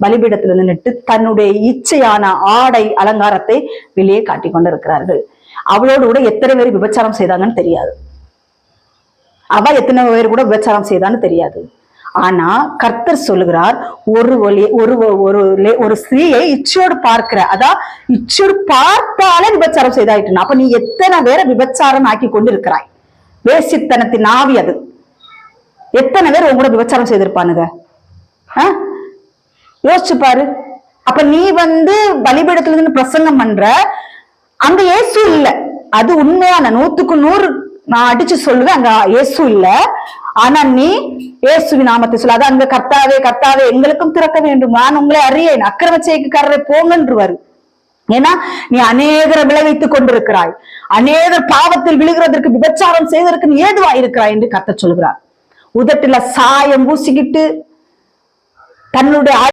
பலிபீடத்துல நின்றுட்டு தன்னுடைய இச்சையான ஆடை அலங்காரத்தை வெளியே காட்டி கொண்டிருக்கிறார்கள். அவளோடு கூட எத்தனை பேர் விபச்சாரம் செய்தாங்கன்னு தெரியாது. அவ எத்தனை பேர் கூட விபச்சாரம் செய்தான்னு தெரியாது. ஆனா கர்த்தர் சொல்லுகிறார், ஒரு ஸ்திரீயை இச்சையோடு பார்க்கிற, அதான் இச்சையோடு பார்த்தாலே விபச்சாரம் செய்தாயிட்டு. அப்ப நீ எத்தனை பேரை விபச்சாரம் ஆக்கி கொண்டு இருக்கிறாய்? வேசித்தனத்தின் ஆவி அது. எத்தனை பேர் உங்க கூட விபச்சாரம் செய்திருப்பானுங்க? யோசிச்சு பாரு. அப்ப நீ பலிபீடத்துல இருந்து பிரசங்கம் பண்ற, அங்க இயேசு இல்ல. அது உண்மையான 100க்கு 100 நான் அடிச்சு சொல்லுவேன், அங்க இயேசு இல்ல. ஆனா நீ இயேசுவின் நாமத்தை சொல்லாத. அங்க கர்த்தாவே கர்த்தாவே எங்களுக்கும் திறக்க வேண்டும், நான் உங்களை அறியேன், அக்கிரம செய்கைக்காரரை போங்கன்றுவாரு. ஏன்னா நீ அநேகரை விளைவித்துக் கொண்டிருக்கிறாய், அநேகர் பாவத்தில் விழுகிறதற்கு, விபச்சாரம் செய்வதற்கு நீ ஏதுவா இருக்கிறாய் என்று கர்த்தர் சொல்கிறார். உதட்டுல சாயம் பூசிக்கிட்டு தன்னுடைய